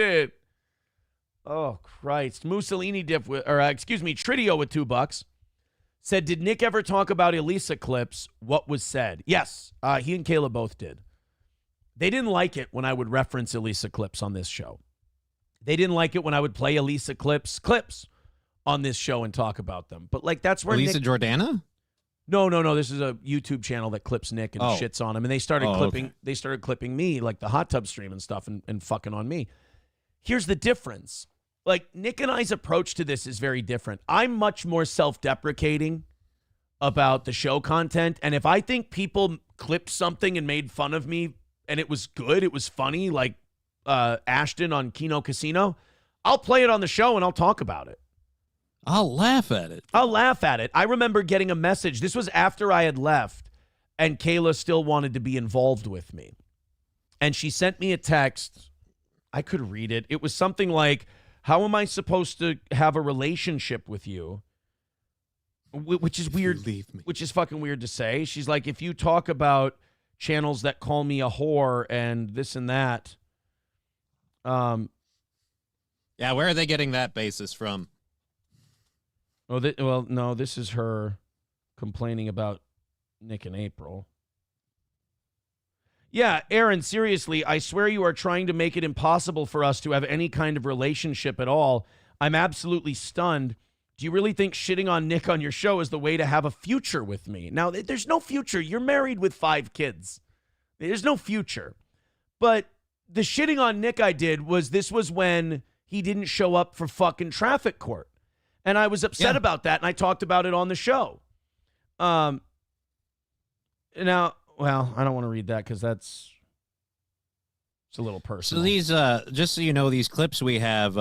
it. Oh, Christ. Mussolini Tridio with $2 said, did Nick ever talk about Elissa clips? What was said? Yes, he and Kayla both did. They didn't like it when I would reference Elissa clips on this show. They didn't like it when I would play Elissa clips on this show and talk about them. But, like, that's where Elissa Jordana? No. This is a YouTube channel that clips Nick and shits on him. And they started clipping me, like the hot tub stream and stuff, and fucking on me. Here's the difference. Like, Nick and I's approach to this is very different. I'm much more self-deprecating about the show content. And if I think people clipped something and made fun of me and it was good, it was funny, like Ashton on Kino Casino, I'll play it on the show and I'll talk about it. I'll laugh at it. I remember getting a message. This was after I had left, and Kayla still wanted to be involved with me. And she sent me a text. I could read it. It was something like, how am I supposed to have a relationship with you? Which is weird. Which is fucking weird to say. She's like, if you talk about channels that call me a whore and this and that. Yeah, where are they getting that basis from? No, this is her complaining about Nick and April. Yeah, Aaron, seriously, I swear you are trying to make it impossible for us to have any kind of relationship at all. I'm absolutely stunned. Do you really think shitting on Nick on your show is the way to have a future with me? Now, there's no future. You're married with 5 kids. There's no future. But the shitting on Nick I did this was when he didn't show up for fucking traffic court. And I was upset about that, and I talked about it on the show. Now, well, I don't want to read that because it's a little personal. So these, just so you know, these clips we have.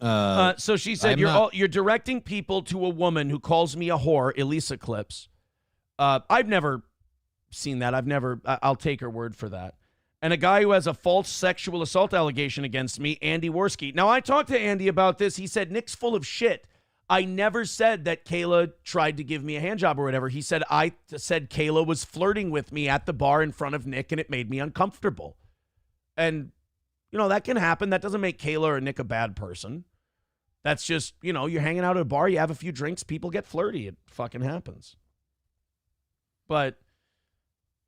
So she said, you're directing people to a woman who calls me a whore, Elissa clips. I've never seen that. I'll take her word for that. And a guy who has a false sexual assault allegation against me, Andy Worski. Now, I talked to Andy about this. He said, Nick's full of shit. I never said that Kayla tried to give me a handjob or whatever. He said, I said Kayla was flirting with me at the bar in front of Nick, and it made me uncomfortable. And, that can happen. That doesn't make Kayla or Nick a bad person. That's just, you're hanging out at a bar, you have a few drinks, people get flirty. It fucking happens. But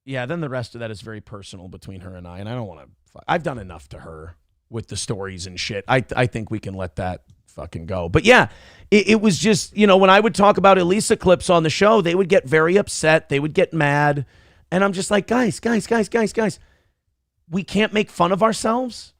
yeah, then the rest of that is very personal between her and I don't want to. I've done enough to her with the stories and shit. I think we can let that fucking go. But yeah, it was just, when I would talk about Elissa clips on the show, they would get very upset. They would get mad. And I'm just like, guys, we can't make fun of ourselves.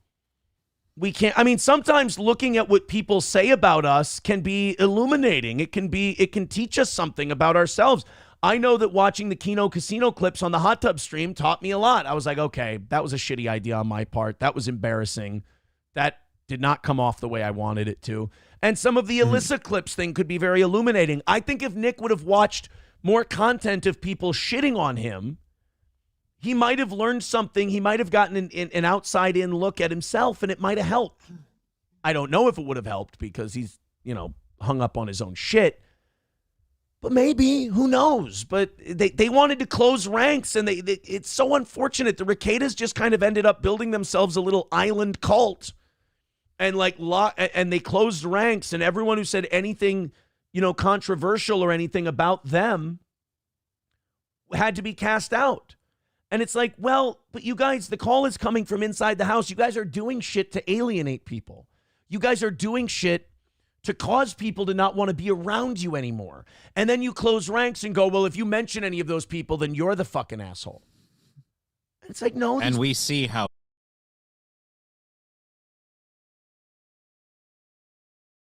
We can't. I mean, sometimes looking at what people say about us can be illuminating. It can teach us something about ourselves. I know that watching the Kino Casino clips on the hot tub stream taught me a lot. I was like, okay, that was a shitty idea on my part. That was embarrassing. That did not come off the way I wanted it to. And some of the Elissa clips thing could be very illuminating. I think if Nick would have watched more content of people shitting on him, he might have learned something. He might have gotten an outside-in look at himself, and it might have helped. I don't know if it would have helped because he's, hung up on his own shit. But maybe, who knows? But they wanted to close ranks, and it's so unfortunate. The Ricadas just kind of ended up building themselves a little island cult, and and they closed ranks, and everyone who said anything, controversial or anything about them had to be cast out. And it's like, well, but you guys, the call is coming from inside the house. You guys are doing shit to alienate people. You guys are doing shit to cause people to not want to be around you anymore. And then you close ranks and go, well, if you mention any of those people, then you're the fucking asshole. It's like, no. And we see how